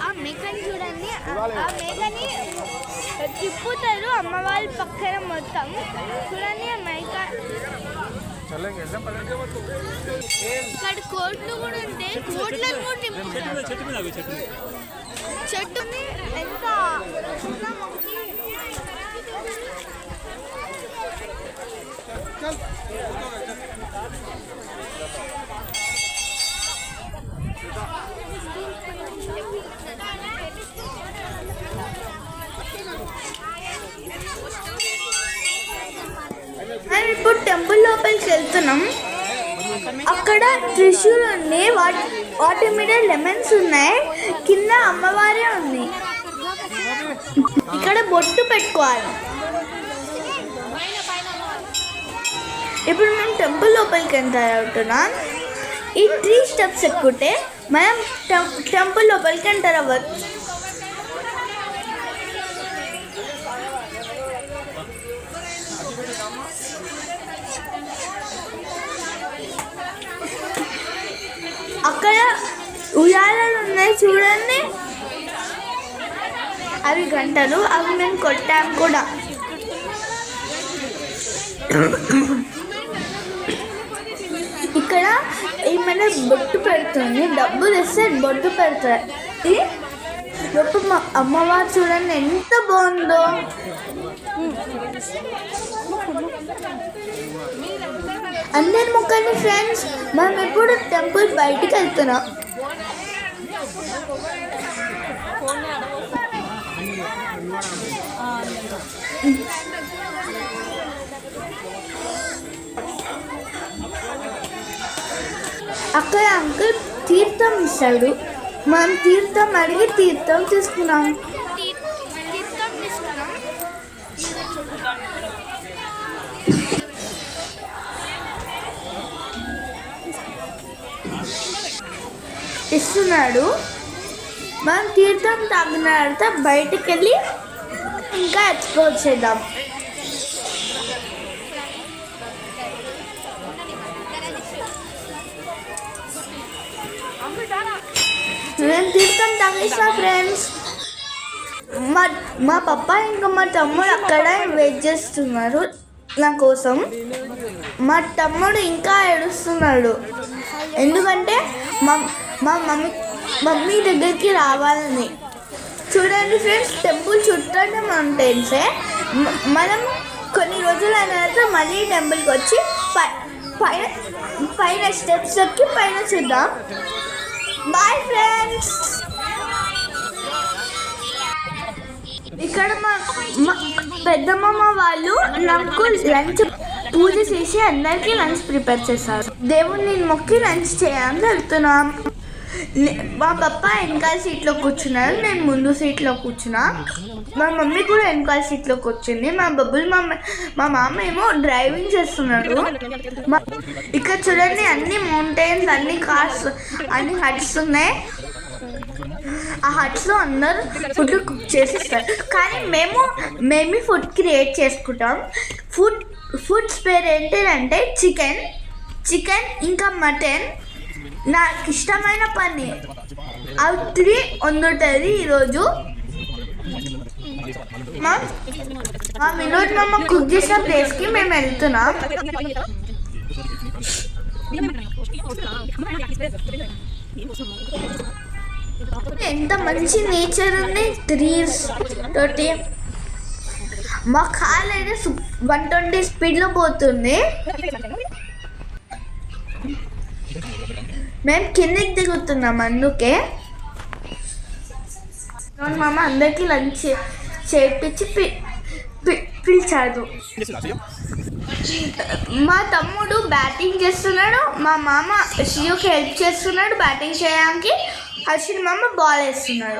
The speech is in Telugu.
ఆ మేకని చూడండి, ఆ మేకని తిప్పుతారు అమ్మవారి పక్కన మొత్తం. చూడండి ఆ మేక. ఇక్కడ కోట్లు కూడా ఉంటాయి, కోట్లను కూడా తిప్పుతారు. చెట్టుని ఎంత ఇప్పుడు టెంపుల్ లోపలికి వెళ్తున్నాం. అక్కడ త్రిశూల్ ఉంది, వాటి మీద లెమన్స్ ఉన్నాయి, కింద అమ్మవారే ఉంది. ఇక్కడ బొట్టు పెట్టుకోవాలి. ఇప్పుడు మేము టెంపుల్ లోపలికి ఎంటర్ అవుతున్నాం. ఈ 3 స్టెప్స్ ఎక్కుంటే మనం టెంపుల్ లోపలికి ఎంటర్ అవ్వచ్చు. అక్కడ ఉయ్యాలలు ఉన్నాయి చూడండి, అవి గంటలు, అవి మేము కొట్టాము కూడా. ఇక్కడ ఏమైనా బొట్టు పెడుతుంది, డబ్బులు ఇస్తే బొట్టు పెడతాయి. ఇప్పుడు మా అమ్మవారు చూడండి ఎంత బాగుందో. అందరి మొక్కని ఫ్రెండ్స్, మనం ఎప్పుడు టెంపుల్ బయటికి వెళ్తున్నాం. అక్కడ అంకుల్ తీర్థం ఇస్తాడు, మనం తీర్థం అడిగి తీర్థం తీసుకున్నాం. ఇస్తున్నాడు. మనం తీర్థం తాగిన తర్వాత బయటికి వెళ్ళి ఇంకా ఎక్స్ప్లోర్ చేద్దాం. నేను తీర్థం తాగేసా ఫ్రెండ్స్. మా పప్ప ఇంకా మా తమ్ముడు అక్కడ వెయిట్ చేస్తున్నారు నా కోసం. మా తమ్ముడు ఇంకా ఏడుస్తున్నాడు, ఎందుకంటే మా మమ్మీ దగ్గరికి రావాలని. చూడండి ఫ్రెండ్స్, టెంపుల్ చుట్టూ మౌంటైన్సే. మనం కొన్ని రోజులు అయిన తర్వాత మళ్ళీ టెంపుల్కి వచ్చి పైన స్టెప్స్ ఎక్కి పైన చూద్దాం. Bye friends. ఇక్కడ మా పెద్దమ్మ వాళ్ళు నాకు లంచ్ పూజ చేసి అందరికీ లంచ్ ప్రిపేర్ చేస్తారు. దేవుణ్ణి మొక్కి లంచ్ చేయాలని వెళ్తున్నాం. మా పప్ప వెనకాల సీట్లో కూర్చున్నారు, నేను ముందు సీట్లో కూర్చున్నా. మా మమ్మీ కూడా వెనకాల సీట్లో కూర్చుంది. మా మామ ఏమో డ్రైవింగ్ చేస్తున్నాడు. ఇక్కడ చూడండి అన్ని మౌంటైన్స్, అన్ని కార్స్, అన్ని హట్స్ ఉన్నాయి. ఆ హట్స్లో అందరూ ఫుడ్ కుక్ చేసిస్తారు, కానీ మేము ఫుడ్ క్రియేట్ చేసుకుంటాం. ఫుడ్స్ పేరు ఏంటంటే చికెన్ ఇంకా మటన్, నాకు ఇష్టమైన పన్నీర్, అవి 3 వండుతుంది ఈరోజు. మా వినోద్ మామ కుక్ చేసిన ప్లేస్కి మేము వెళ్తున్నాం. ఎంత మంచి నేచర్ ఉంది, ట్రీస్ తోటి. మా కార్ అయితే 120 స్పీడ్లో పోతుంది. మేము కిందకి దిగుతున్నాం, అందుకే మామ అందరికీ లంచ్ చేపించి పిలిచాడు. మా తమ్ముడు బ్యాటింగ్ చేస్తున్నాడు, మా మామ షియోకి హెల్ప్ చేస్తున్నాడు బ్యాటింగ్ చేయడానికి. హర్షిని మామ బాల్ వేస్తున్నాడు.